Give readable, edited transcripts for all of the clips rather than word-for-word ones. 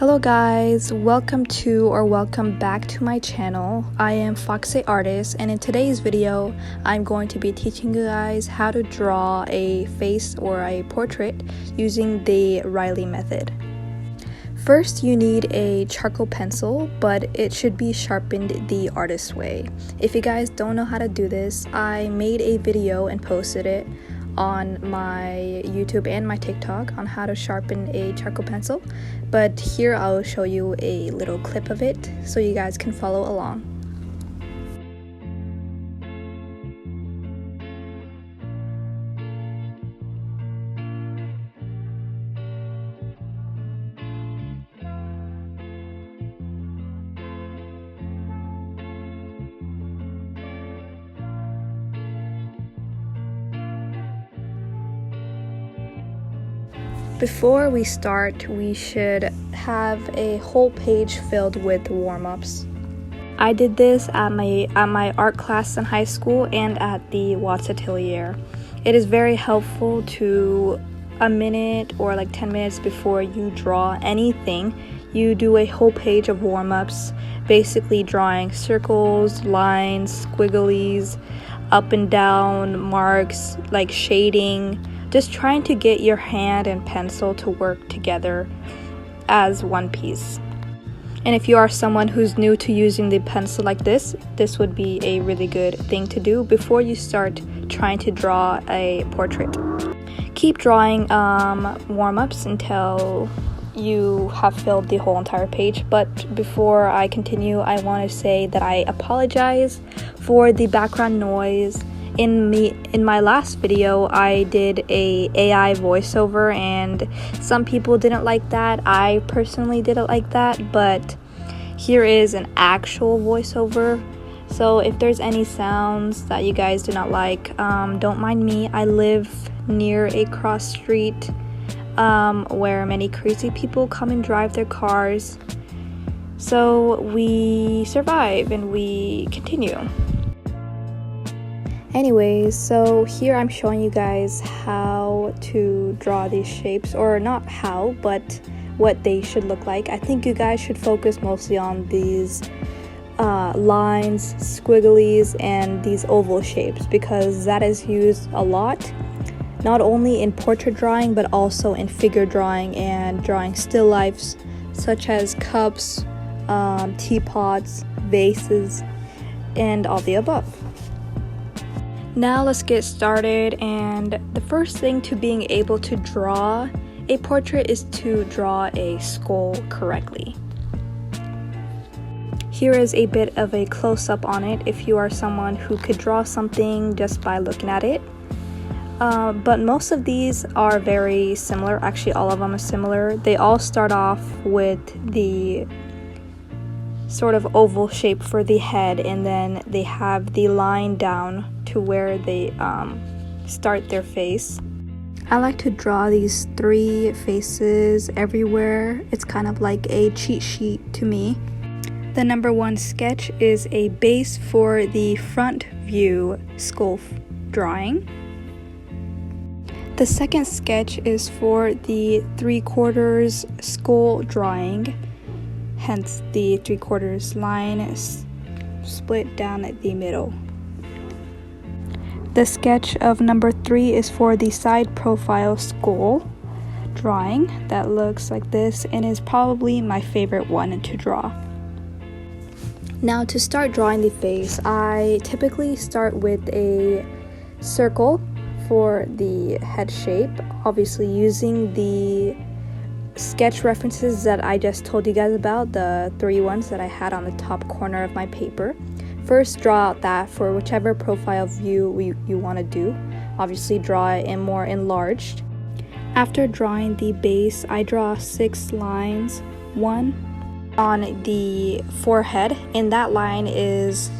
Hello guys, welcome back to my channel. I am Foxy Artist, and in today's video I'm going to be teaching you guys how to draw a face or a portrait using the Rylie method. First, you need a charcoal pencil, but it should be sharpened the artist way. If you guys don't know how to do this, I made a video and posted it on my YouTube and my TikTok on how to sharpen a charcoal pencil, but here I'll show you a little clip of it so you guys can follow along. Before we start, we should have a whole page filled with warm-ups. I did this at my art class in high school and at the Watts Atelier. It is very helpful to a minute or like 10 minutes before you draw anything. You do a whole page of warm-ups, basically drawing circles, lines, squigglies, up and down marks, like shading. Just trying to get your hand and pencil to work together as one piece. And if you are someone who's new to using the pencil like this would be a really good thing to do before you start trying to draw a portrait. Keep drawing warm-ups until you have filled the whole entire page. But before I continue, I want to say that I apologize for the background noise. In my last video, I did a AI voiceover, and some people didn't like that. I personally didn't like that, but here is an actual voiceover. So if there's any sounds that you guys do not like, don't mind me. I live near a cross street where many crazy people come and drive their cars. So we survive and we continue. Anyways, so here I'm showing you guys how to draw these shapes, or not how, but what they should look like. I think you guys should focus mostly on these lines, squigglies, and these oval shapes, because that is used a lot, not only in portrait drawing but also in figure drawing and drawing still lifes such as cups, teapots, vases, and all the above. Now let's get started, and the first thing to being able to draw a portrait is to draw a skull correctly. Here is a bit of a close-up on it if you are someone who could draw something just by looking at it. But most of these are very similar. Actually, all of them are similar. They all start off with the sort of oval shape for the head, and then they have the line down to where they start their face. I like to draw these 3 faces everywhere. It's kind of like a cheat sheet to me. The number 1 sketch is a base for the front view skull drawing. The second sketch is for the 3/4 skull drawing, hence the 3/4 line is split down at the middle. The sketch of number 3 is for the side profile skull drawing that looks like this, and is probably my favorite one to draw. Now to start drawing the face, I typically start with a circle for the head shape, obviously using the sketch references that I just told you guys about, the 3 ones that I had on the top corner of my paper. First, draw out that for whichever profile view you want to do. Obviously, draw it in more enlarged. After drawing the base, I draw 6 lines. 1 on the forehead, and that line is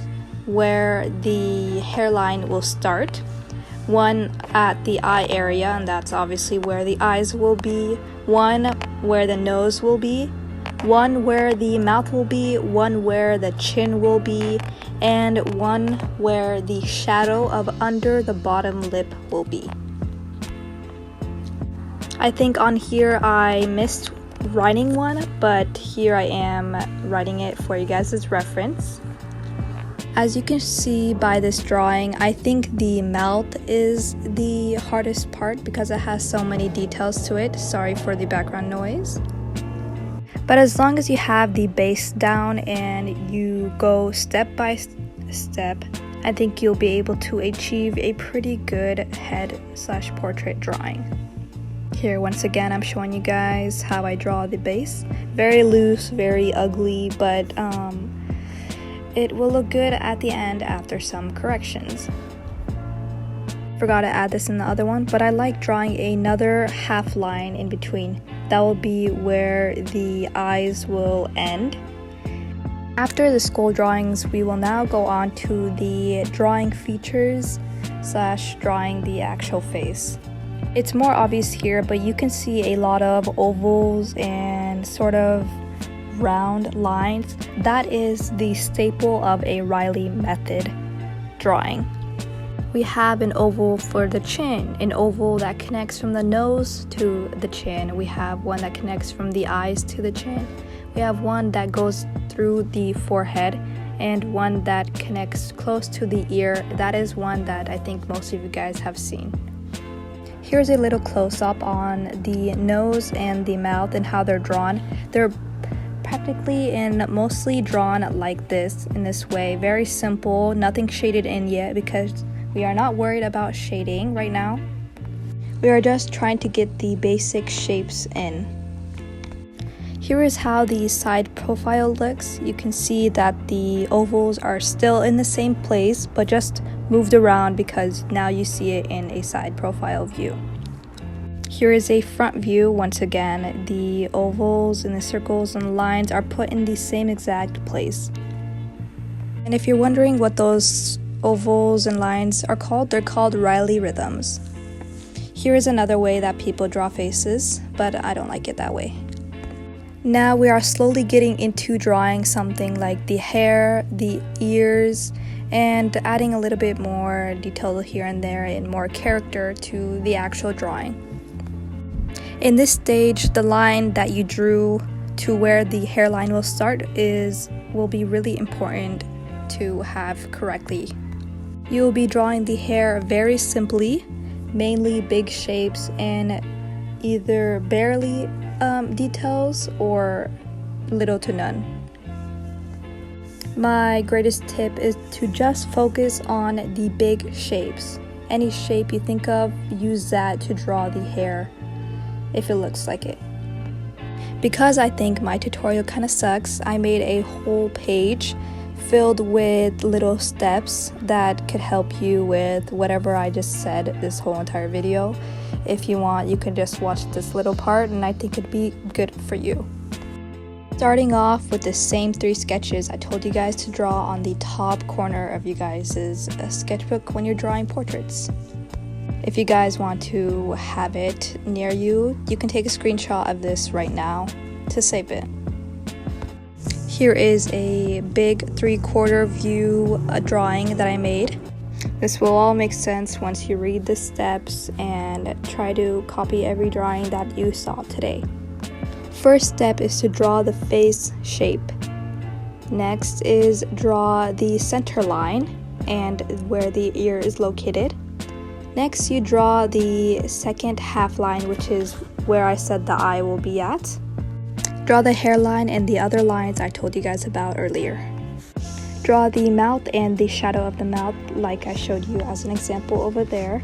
where the hairline will start. 1 at the eye area, and that's obviously where the eyes will be. 1 where the nose will be. 1 where the mouth will be. 1 where the chin will be. And 1 where the shadow of under the bottom lip will be. I think on here I missed writing one, but here I am writing it for you guys' reference. As you can see by this drawing, I think the mouth is the hardest part because it has so many details to it. Sorry for the background noise. But as long as you have the base down and you go step by step, I think you'll be able to achieve a pretty good head/portrait drawing. Here, once again, I'm showing you guys how I draw the base. Very loose, very ugly, but it will look good at the end after some corrections. Forgot to add this in the other one, but I like drawing another half line in between. That will be where the eyes will end. After the skull drawings, we will now go on to the drawing features / drawing the actual face. It's more obvious here, but you can see a lot of ovals and sort of round lines. That is the staple of a Rylie Method drawing. We have an oval for the chin, an oval that connects from the nose to the chin. We have one that connects from the eyes to the chin. We have one that goes through the forehead and one that connects close to the ear. That is one that I think most of you guys have seen. Here's a little close-up on the nose and the mouth and how they're drawn. They're practically and mostly drawn like this, in this way. Very simple, nothing shaded in yet because we are not worried about shading right now. We are just trying to get the basic shapes in. Here is how the side profile looks. You can see that the ovals are still in the same place but just moved around because now you see it in a side profile view. Here is a front view. Once again, the ovals and the circles and the lines are put in the same exact place. And if you're wondering what those ovals and lines are called, they're called Rylie rhythms. Here is another way that people draw faces, but I don't like it that way. Now we are slowly getting into drawing something like the hair, the ears, and adding a little bit more detail here and there and more character to the actual drawing. In this stage, the line that you drew to where the hairline will start will be really important to have correctly. You will be drawing the hair very simply, mainly big shapes and either barely details or little to none. My greatest tip is to just focus on the big shapes. Any shape you think of, use that to draw the hair if it looks like it. Because I think my tutorial kind of sucks, I made a whole page filled with little steps that could help you with whatever I just said this whole entire video. If you want, you can just watch this little part and I think it'd be good for you. Starting off with the same 3 sketches I told you guys to draw on the top corner of you guys' sketchbook when you're drawing portraits. If you guys want to have it near you, you can take a screenshot of this right now to save it. Here is a big 3/4 view drawing that I made. This will all make sense once you read the steps and try to copy every drawing that you saw today. First step is to draw the face shape. Next is draw the center line and where the ear is located. Next, you draw the second half line, which is where I said the eye will be at. Draw the hairline and the other lines I told you guys about earlier. Draw the mouth and the shadow of the mouth like I showed you as an example over there.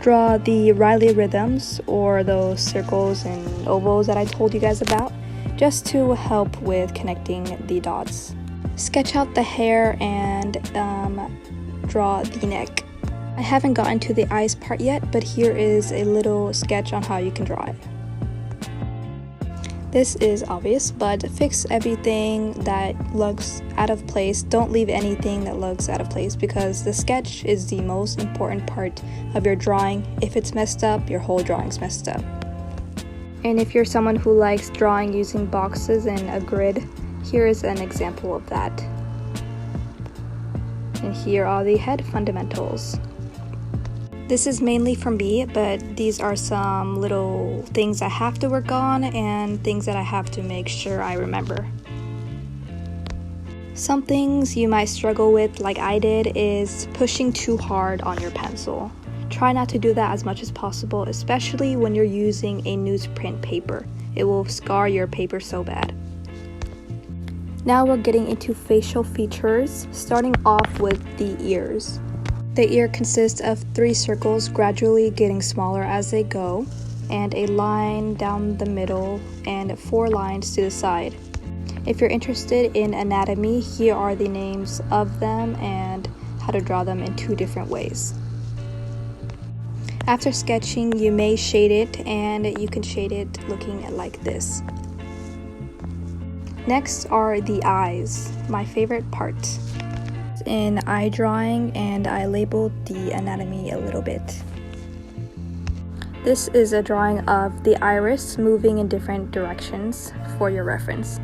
Draw the Rylie rhythms or those circles and ovals that I told you guys about, just to help with connecting the dots. Sketch out the hair and draw the neck. I haven't gotten to the eyes part yet, but here is a little sketch on how you can draw it. This is obvious, but fix everything that looks out of place. Don't leave anything that looks out of place because the sketch is the most important part of your drawing. If it's messed up, your whole drawing's messed up. And if you're someone who likes drawing using boxes and a grid, here is an example of that. And here are the head fundamentals. This is mainly for me, but these are some little things I have to work on and things that I have to make sure I remember. Some things you might struggle with, like I did, is pushing too hard on your pencil. Try not to do that as much as possible, especially when you're using a newsprint paper. It will scar your paper so bad. Now we're getting into facial features, starting off with the ears. The ear consists of 3 circles gradually getting smaller as they go, and a line down the middle and 4 lines to the side. If you're interested in anatomy, here are the names of them and how to draw them in 2 different ways. After sketching, you may shade it, and you can shade it looking like this. Next are the eyes, my favorite part. In eye drawing, and I labeled the anatomy a little bit. This is a drawing of the iris moving in different directions for your reference.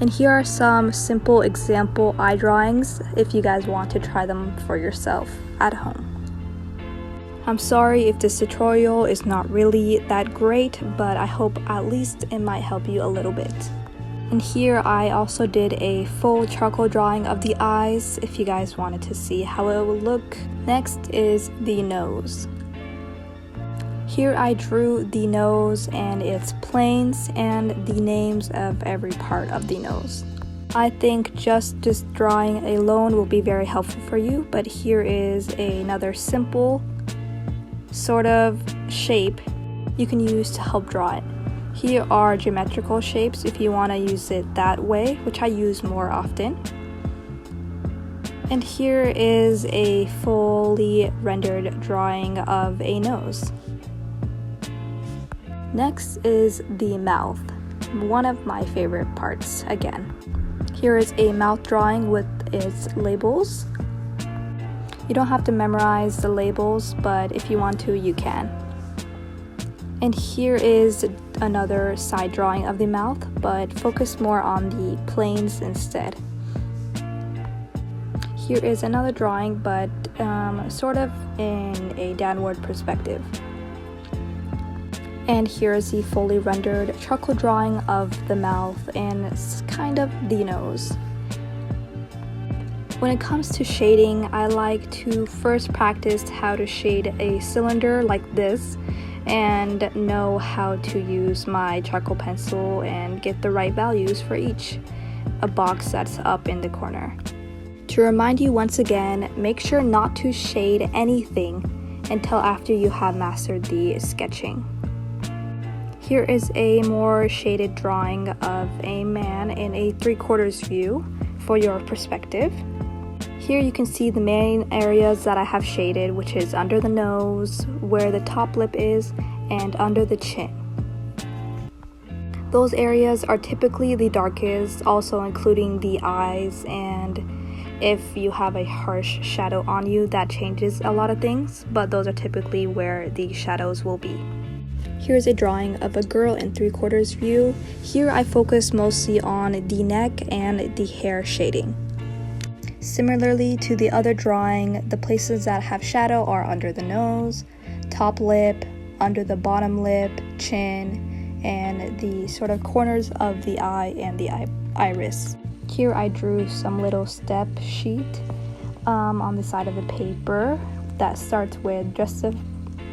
And here are some simple example eye drawings if you guys want to try them for yourself at home. I'm sorry if this tutorial is not really that great, but I hope at least it might help you a little bit. And here I also did a full charcoal drawing of the eyes if you guys wanted to see how it would look. Next is the nose. Here I drew the nose and its planes and the names of every part of the nose. I think just this drawing alone will be very helpful for you, but here is another simple sort of shape you can use to help draw it. Here are geometrical shapes if you want to use it that way, which I use more often. And here is a fully rendered drawing of a nose. Next is the mouth, one of my favorite parts again. Here is a mouth drawing with its labels. You don't have to memorize the labels, but if you want to, you can. And here is another side drawing of the mouth, but focus more on the planes instead. Here is another drawing, but sort of in a downward perspective. And here is the fully rendered charcoal drawing of the mouth and kind of the nose. When it comes to shading, I like to first practice how to shade a cylinder like this and know how to use my charcoal pencil and get the right values for each a box that's up in the corner. To remind you once again, make sure not to shade anything until after you have mastered the sketching. Here is a more shaded drawing of a man in a 3/4 view for your perspective. Here you can see the main areas that I have shaded, which is under the nose, where the top lip is, and under the chin. Those areas are typically the darkest, also including the eyes, and if you have a harsh shadow on you, that changes a lot of things, but those are typically where the shadows will be. Here's a drawing of a girl in 3/4 view. Here I focus mostly on the neck and the hair shading. Similarly to the other drawing, the places that have shadow are under the nose, top lip, under the bottom lip, chin, and the sort of corners of the eye and the iris. Here I drew some little step sheet on the side of the paper that starts with just a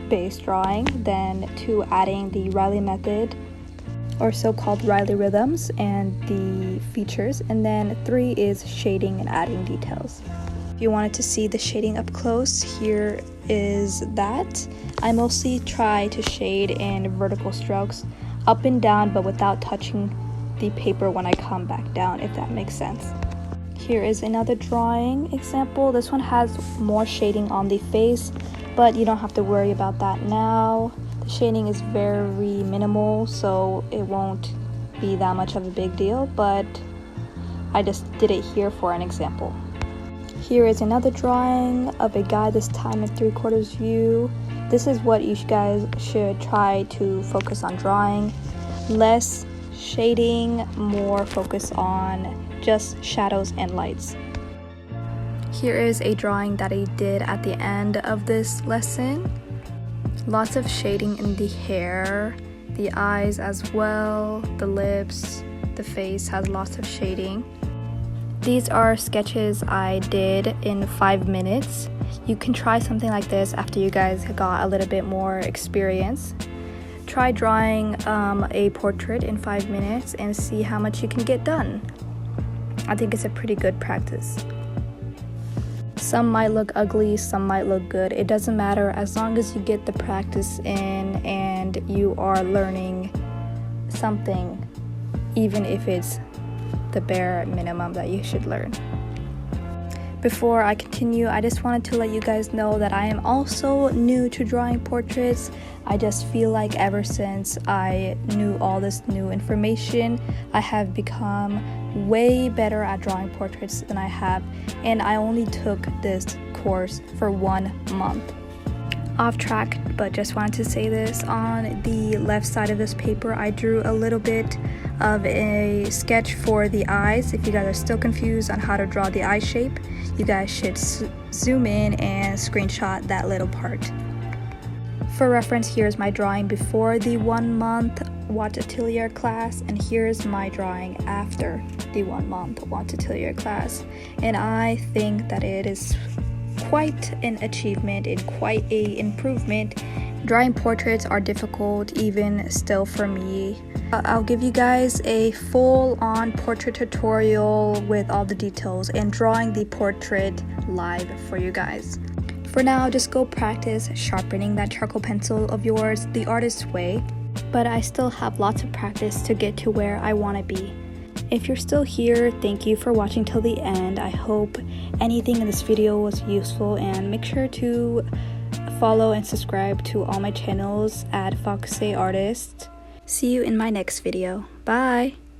base drawing, then 2 adding the Rylie Method, or so-called Rylie rhythms, and the features, and then 3 is shading and adding details. If you wanted to see the shading up close, here is that. I mostly try to shade in vertical strokes, up and down, but without touching the paper when I come back down, if that makes sense. Here is another drawing example. This one has more shading on the face, but you don't have to worry about that now. The shading is very minimal, so it won't be that much of a big deal, but I just did it here for an example. Here is another drawing of a guy, this time in 3/4 view. This is what you guys should try to focus on drawing. Less shading, more focus on just shadows and lights. Here is a drawing that I did at the end of this lesson. Lots of shading in the hair, the eyes as well, the lips, the face has lots of shading. These are sketches I did in 5 minutes. You can try something like this after you guys got a little bit more experience. Try drawing a portrait in 5 minutes and see how much you can get done. I think it's a pretty good practice. Some might look ugly, some might look good. It doesn't matter as long as you get the practice in and you are learning something, even if it's the bare minimum that you should learn. Before I continue, I just wanted to let you guys know that I am also new to drawing portraits. I just feel like ever since I knew all this new information, I have become way better at drawing portraits than I have, and I only took this course for 1 month. Off track, but just wanted to say this. On the left side of this paper, I drew a little bit of a sketch for the eyes. If you guys are still confused on how to draw the eye shape, you guys should zoom in and screenshot that little part. For reference, here's my drawing before the 1 month Watts Atelier class, and here's my drawing after the 1 month Watts Atelier class. And I think that it is quite an achievement and quite a improvement. Drawing portraits are difficult even still for me. I'll give you guys a full-on portrait tutorial with all the details and drawing the portrait live for you guys. For now, just go practice sharpening that charcoal pencil of yours the artist's way, but I still have lots of practice to get to where I want to be. If you're still here, thank you for watching till the end. I hope anything in this video was useful, and make sure to follow and subscribe to all my channels at Foxy Artist. See you in my next video. Bye!